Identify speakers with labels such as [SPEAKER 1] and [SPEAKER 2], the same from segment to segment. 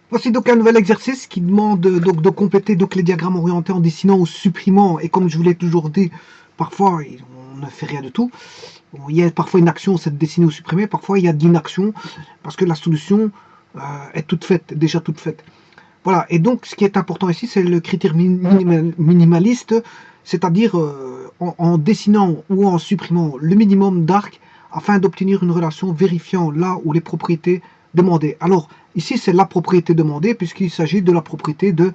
[SPEAKER 1] Voici donc un nouvel exercice qui demande donc de compléter donc les diagrammes orientés en dessinant ou supprimant. Et comme je vous l'ai toujours dit, parfois on ne fait rien du tout. Bon, il y a parfois une action, c'est de dessiner ou supprimer. Parfois il y a de l'inaction parce que la solution est toute faite, déjà toute faite. Voilà. Et donc ce qui est important ici, c'est le critère minimaliste, c'est-à-dire en dessinant ou en supprimant le minimum d'arcs afin d'obtenir une relation vérifiant là où les propriétés demandées. Alors ici c'est la propriété demandée puisqu'il s'agit de la propriété de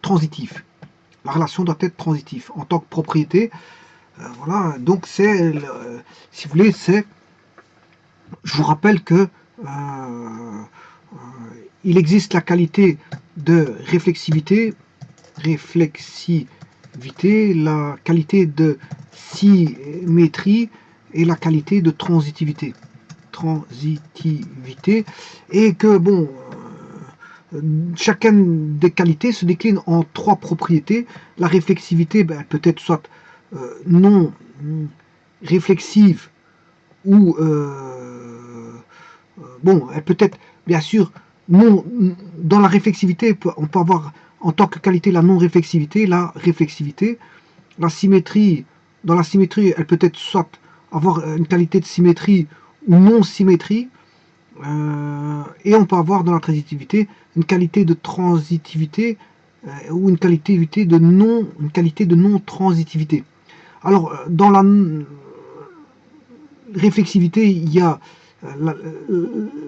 [SPEAKER 1] transitif. La relation doit être transitive en tant que propriété. Voilà, donc c'est, si vous voulez, c'est, je vous rappelle que il existe la qualité de réflexivité, la qualité de symétrie et la qualité de transitivité. Et que bon, chacune des qualités se décline en trois propriétés. La réflexivité peut être soit non réflexive ou bon, elle peut être bien sûr non. Dans la réflexivité, on peut avoir en tant que qualité la non-réflexivité, la réflexivité. La symétrie, dans la symétrie, elle peut être soit avoir une qualité de symétrie ou non-symétrie. Et on peut avoir dans la transitivité une qualité de transitivité ou une qualité de non-transitivité. Alors, dans la réflexivité, il y a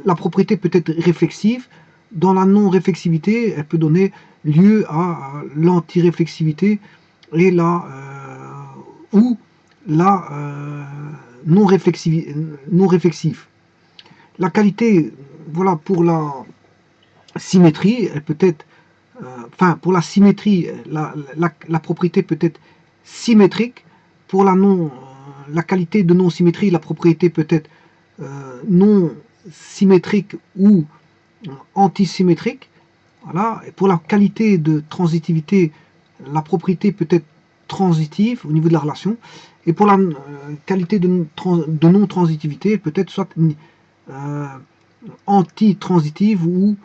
[SPEAKER 1] la propriété peut être réflexive. Dans la non-réflexivité, elle peut donner lieu à l'antiréflexivité et la ou la non-réflexive. La qualité, voilà, pour la symétrie, elle peut être, pour la symétrie, la propriété peut être symétrique. Pour la qualité de non-symétrie, la propriété peut être non symétrique ou antisymétrique. Voilà. Et pour la qualité de transitivité, la propriété peut être transitive au niveau de la relation. Et pour la qualité de non-transitivité, elle peut être soit euh, antitransitive ou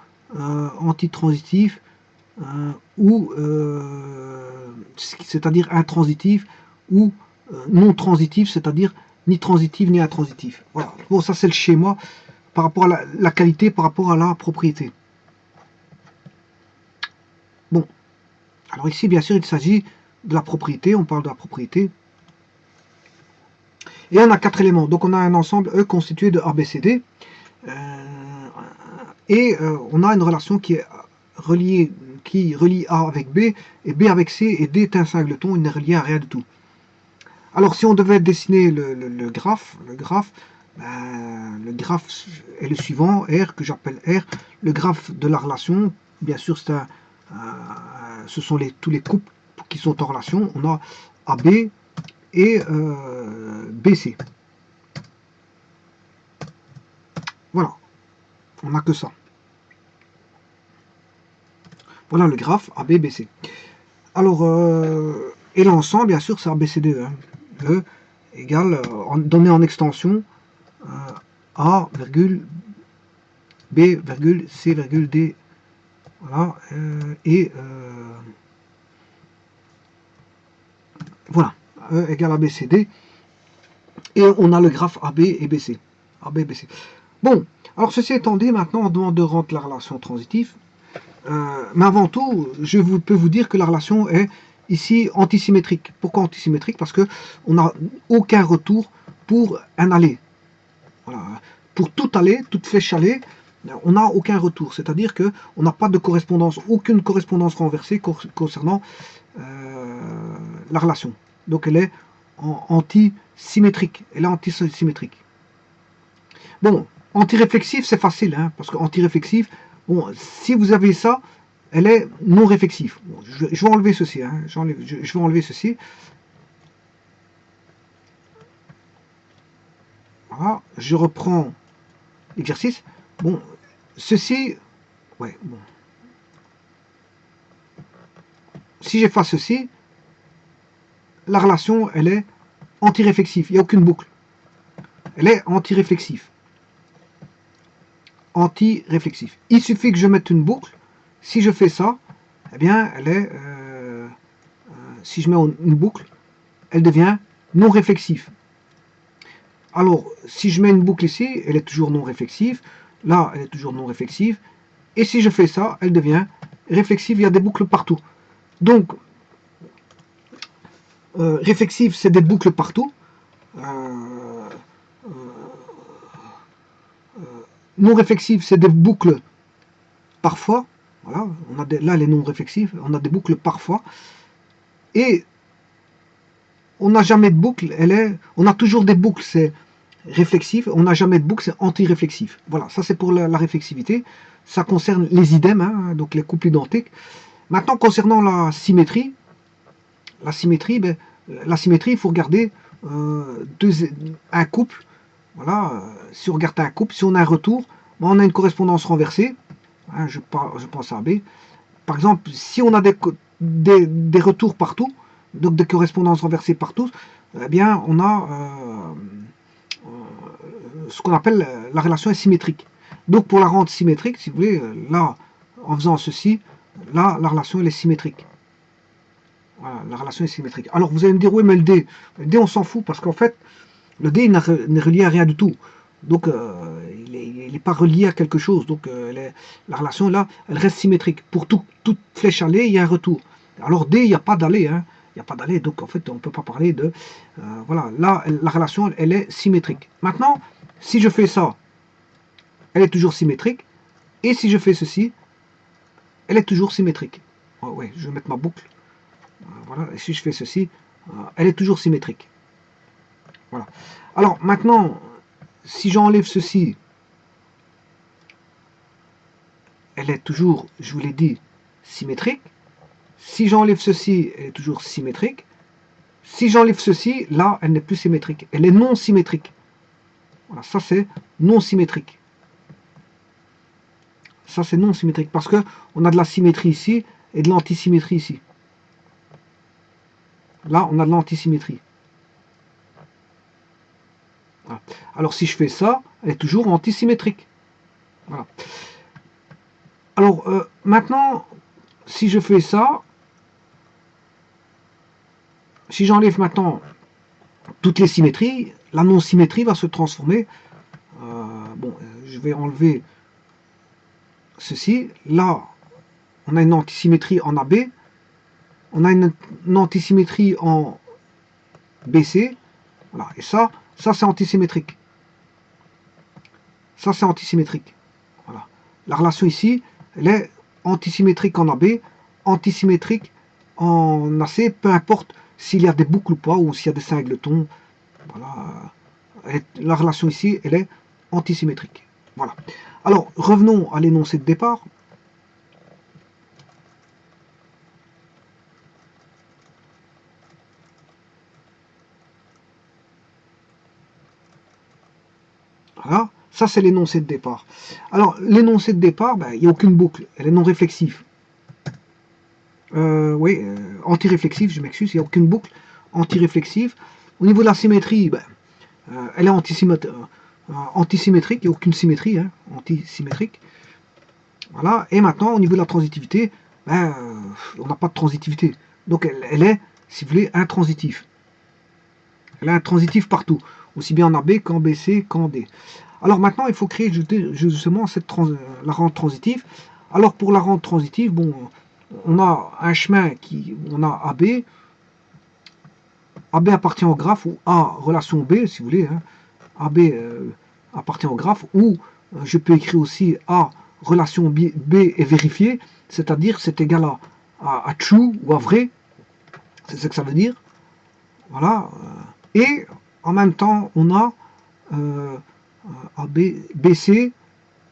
[SPEAKER 1] antitransitive ou c'est-à-dire intransitive ou non transitive, c'est-à-dire ni transitive ni intransitive. Voilà. Bon, ça c'est le schéma par rapport à la qualité, par rapport à la propriété. Bon, alors ici bien sûr il s'agit de la propriété, on parle de la propriété. Et on a 4 éléments, donc on a un ensemble E constitué de ABCD. Et on a une relation qui relie A avec B, et B avec C, et D est un singleton, il n'est relié à rien du tout. Alors si on devait dessiner le graphe est le suivant, R, que j'appelle R, le graphe de la relation, bien sûr ce sont tous les couples qui sont en relation, on a AB et BC. Voilà, on n'a que ça. Voilà le graphe ABBC. Alors, et l'ensemble, bien sûr, c'est ABCD. Hein. E égale, donné en extension, A, B, C, D. Voilà. Et voilà. E égale ABCD. Et on a le graphe AB et BC. AB, BC. Bon, alors ceci étant dit, maintenant on demande de rendre la relation transitive. Mais avant tout, peux vous dire que la relation est ici antisymétrique. Pourquoi antisymétrique? Parce qu'on n'a aucun retour pour un aller. Voilà. Pour tout aller, toute flèche aller, on n'a aucun retour. C'est-à-dire qu'on n'a pas de correspondance, aucune correspondance renversée concernant la relation. Donc elle est antisymétrique. Elle est antisymétrique. Bon, antiréflexive, c'est facile, hein, parce que antiréflexive, bon, si vous avez ça, elle est non réflexive. Bon, je vais enlever ceci, hein, je vais enlever ceci. Voilà, je reprends l'exercice. Bon, ceci, ouais, bon. Si j'efface ceci, la relation, elle est antiréflexive. Il n'y a aucune boucle. Elle est antiréflexive. anti-réflexif. Il suffit que je mette une boucle. Si je fais ça, eh bien, elle est, si je mets une boucle, elle devient non réflexive. Alors, si je mets une boucle ici, elle est toujours non réflexive. Là, elle est toujours non réflexive. Et si je fais ça, elle devient réflexive. Il y a des boucles partout. Donc, réflexive, c'est des boucles partout. Non réflexive, c'est des boucles parfois. Voilà, on a là les non réflexives, on a des boucles parfois. Et on n'a jamais de boucle, on a toujours des boucles, c'est réflexif, on n'a jamais de boucle, c'est anti-réflexif. Voilà, ça c'est pour la réflexivité. Ça concerne les idèmes, hein, donc les couples identiques. Maintenant, concernant la symétrie, ben, il faut regarder un couple. Voilà, si on regarde un couple, si on a un retour, ben, on a une correspondance renversée. Hein, je pense à B. Par exemple, si on a des retours partout, donc des correspondances renversées partout, eh bien, on a ce qu'on appelle la relation est symétrique. Donc, pour la rendre symétrique, si vous voulez, là, en faisant ceci, là, la relation elle est symétrique. Voilà, la relation est symétrique. Alors, vous allez me dire, oui, mais le D on s'en fout, parce qu'en fait, le D n'est relié à rien du tout. Donc, il n'est pas relié à quelque chose. Donc, la relation, là, elle reste symétrique. Pour toute flèche allée, il y a un retour. Alors, D, il n'y a pas d'aller. Hein. Il n'y a pas d'aller. Donc, en fait, on ne peut pas parler de... voilà, là, la relation, elle est symétrique. Maintenant, si je fais ça, elle est toujours symétrique. Et si je fais ceci, elle est toujours symétrique. Oh, ouais, je vais mettre ma boucle. Voilà, et si je fais ceci, elle est toujours symétrique. Voilà. Alors, maintenant, si j'enlève ceci, elle est toujours, je vous l'ai dit, symétrique. Si j'enlève ceci, elle est toujours symétrique. Si j'enlève ceci, là, elle n'est plus symétrique. Elle est non symétrique. Voilà, ça c'est non symétrique. Ça c'est non symétrique parce que on a de la symétrie ici et de l'antisymétrie ici. Là, on a de l'antisymétrie. Voilà. Alors si je fais ça, elle est toujours antisymétrique. Voilà. Alors maintenant, si je fais ça, si j'enlève maintenant toutes les symétries, la non-symétrie va se transformer. Je vais enlever ceci. Là, on a une antisymétrie en AB. On a une antisymétrie en BC. Voilà. Et ça c'est antisymétrique. Ça, c'est antisymétrique. Voilà. La relation ici, elle est antisymétrique en AB, antisymétrique en AC, peu importe s'il y a des boucles ou pas, ou s'il y a des singletons. Voilà. La relation ici, elle est antisymétrique. Voilà. Alors, revenons à l'énoncé de départ. Voilà. Ça, c'est l'énoncé de départ. Alors, l'énoncé de départ, ben, il n'y a aucune boucle. Elle est non réflexive. Oui, anti-réflexive, je m'excuse, il n'y a aucune boucle anti-réflexive. Au niveau de la symétrie, ben, elle est antisymétrique, il n'y a aucune symétrie, hein, antisymétrique. Voilà, et maintenant, au niveau de la transitivité, ben, on n'a pas de transitivité. Donc, elle est, si vous voulez, intransitive. Elle est intransitive partout, aussi bien en AB qu'en BC qu'en D. Alors maintenant, il faut créer justement la rente transitive. Alors, pour la rente transitive, bon, on a un chemin on a AB. AB appartient au graphe ou A relation B, si vous voulez. Hein. AB appartient au graphe, ou je peux écrire aussi A relation B est vérifiée, c'est-à-dire c'est égal à true ou à vrai. C'est ce que ça veut dire. Voilà. Et en même temps, on a AB, BC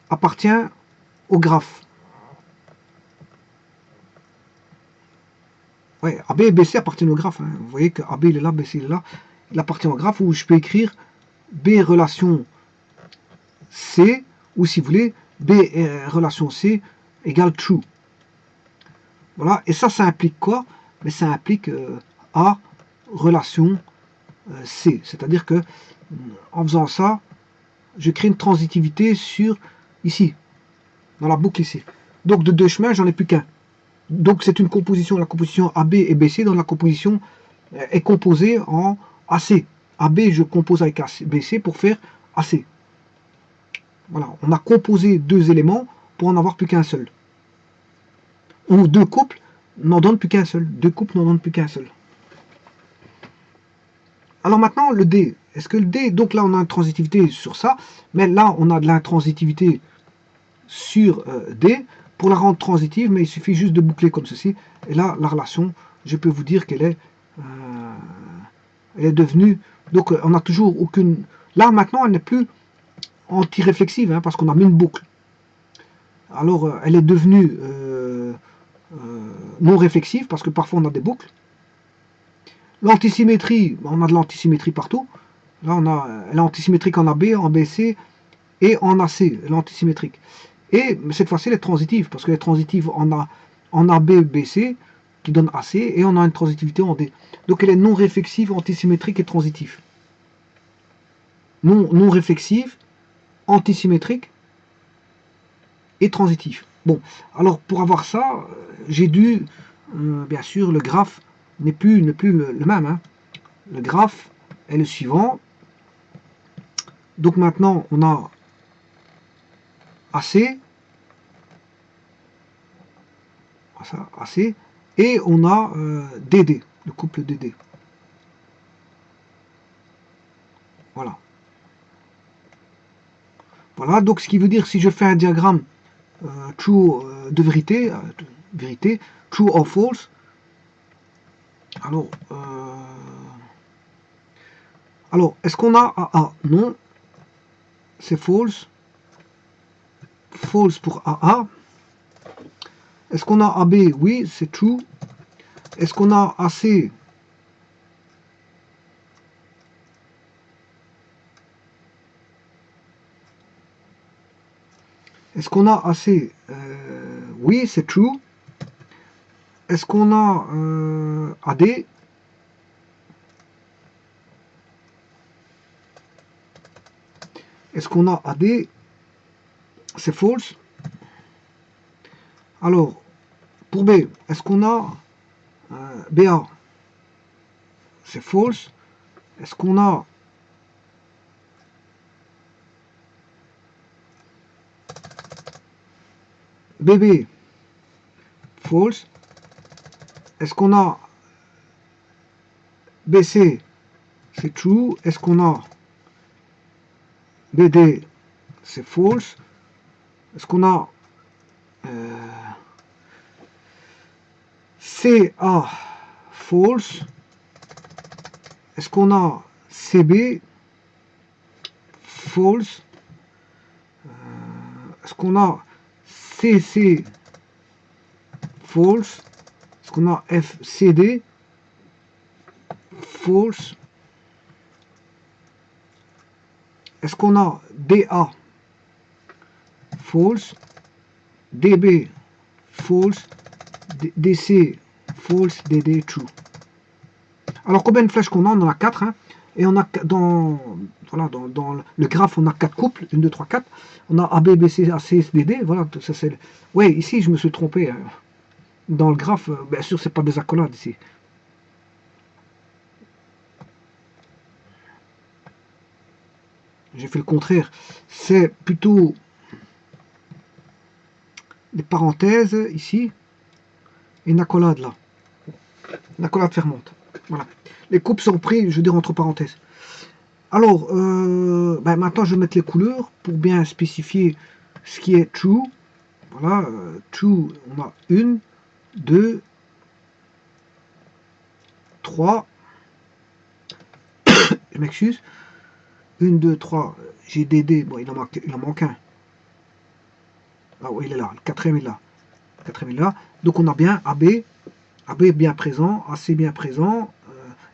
[SPEAKER 1] appartient au graphe. Ouais, AB et BC appartiennent au graphe. Hein. Vous voyez que AB il est là, BC il est là. Il appartient au graphe où je peux écrire B relation C, ou si vous voulez, B relation C égale true. Voilà, et ça implique quoi? Mais ça implique A relation C. C'est-à-dire que en faisant ça, je crée une transitivité sur ici, dans la boucle ici. Donc de deux chemins, j'en ai plus qu'un. Donc c'est une composition, la composition AB et BC, dans la composition est composée en AC. AB, je compose avec BC pour faire AC. Voilà, on a composé deux éléments pour en avoir plus qu'un seul. Ou deux couples n'en donnent plus qu'un seul. Deux couples n'en donnent plus qu'un seul. Alors maintenant, le D. Est-ce que le D, donc là on a une transitivité sur ça, mais là on a de l'intransitivité sur D. Pour la rendre transitive, mais il suffit juste de boucler comme ceci. Et là, la relation, je peux vous dire qu'elle est devenue... Donc on n'a toujours aucune... Là maintenant, elle n'est plus anti-réflexive, hein, parce qu'on a mis une boucle. Alors elle est devenue non réflexive, parce que parfois on a des boucles. L'antisymétrie, on a de l'antisymétrie partout. Là, elle est antisymétrique en AB, en BC et en AC, elle est antisymétrique. Et cette fois-ci, elle est transitive, parce qu'elle est transitive en AB, BC, qui donne AC, et on a une transitivité en D. Donc elle est non réflexive, antisymétrique et transitive. Non réflexive, antisymétrique et transitive. Bon, alors pour avoir ça, j'ai dû, bien sûr, le graphe n'est plus le même. Hein. Le graphe est le suivant. Donc maintenant, on a AC, AC, et on a DD, le couple DD. Voilà. Voilà, donc ce qui veut dire, si je fais un diagramme true de vérité, true or false, alors est-ce qu'on a AA? Non, c'est false. False pour AA. Est-ce qu'on a AB? Oui, c'est true. Est-ce qu'on a AC? Est-ce qu'on a AC? Oui, c'est true. Est-ce qu'on a AD? Est-ce qu'on a AD? C'est false. Alors, pour B, est-ce qu'on a BA? C'est false. Est-ce qu'on a BB? False. Est-ce qu'on a BC? C'est true. Est-ce qu'on a BD? C'est false. Est-ce qu'on a CA? False. Est-ce qu'on a CB? False. Est-ce qu'on a CC? False. Est-ce qu'on a FCD? False. Est-ce qu'on a DA? False. DB? False. DC? False. DD? True. Alors combien de flèches qu'on a? On en a 4. Hein, et on a dans le graphe, on a 4 couples. 1, 2, 3, 4. On a AB, BC, AC, DD. Voilà, ça c'est... Ouais, ici je me suis trompé. Hein. Dans le graphe, bien sûr, c'est pas des accolades ici. J'ai fait le contraire. C'est plutôt des parenthèses ici et une accolade là. Une accolade fermante. Voilà. Les coupes sont prises, je veux dire, entre parenthèses. Alors, maintenant, je vais mettre les couleurs pour bien spécifier ce qui est true. Voilà, true, on a 1, 2, 3. Je m'excuse. 1, 2, 3. J'ai DD. Bon, il en manque un. Ah oui, il est là. Le quatrième est là. Le quatrième est là. Donc, on a bien AB. AB bien présent. AC bien présent.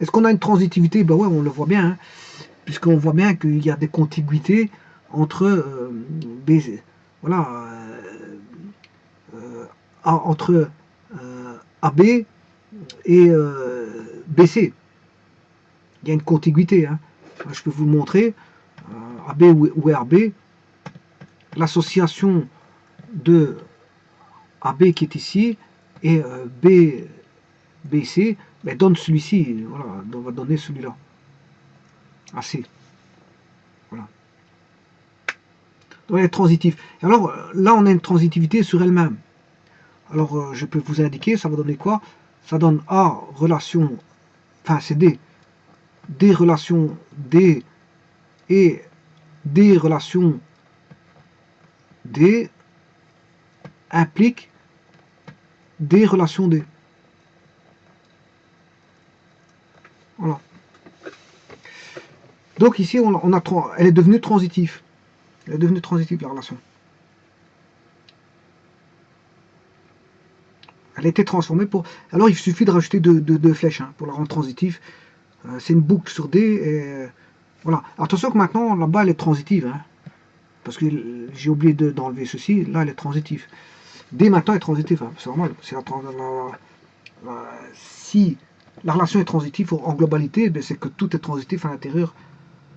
[SPEAKER 1] Est-ce qu'on a une transitivité? Ben ouais, on le voit bien. Hein, puisqu'on voit bien qu'il y a des contiguïtés entre voilà, entre AB et BC. Il y a une contiguïté. Hein. Je peux vous le montrer. AB ou RB. l'association de AB qui est ici et B, BC, ben donne celui-ci, voilà, on va donner celui-là, AC, voilà. Donc elle est transitive. Et alors là, on a une transitivité sur elle-même. Alors je peux vous indiquer, ça va donner quoi? Ça donne A relation, enfin c'est D relation D et D relation D implique D relation D. Voilà. Donc ici, elle est devenue transitive. Elle est devenue transitive, la relation. Elle a été transformée pour... Alors il suffit de rajouter deux flèches hein, pour la rendre transitive. C'est une boucle sur D. Et... Voilà. Attention que maintenant, là-bas, elle est transitive. Hein, parce que j'ai oublié d'enlever ceci. Là, elle est transitive. D maintenant est transitive. Hein, c'est normal. Si la relation est transitive en globalité, ben, c'est que tout est transitif à l'intérieur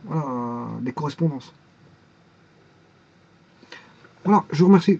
[SPEAKER 1] voilà, des correspondances. Voilà, je vous remercie.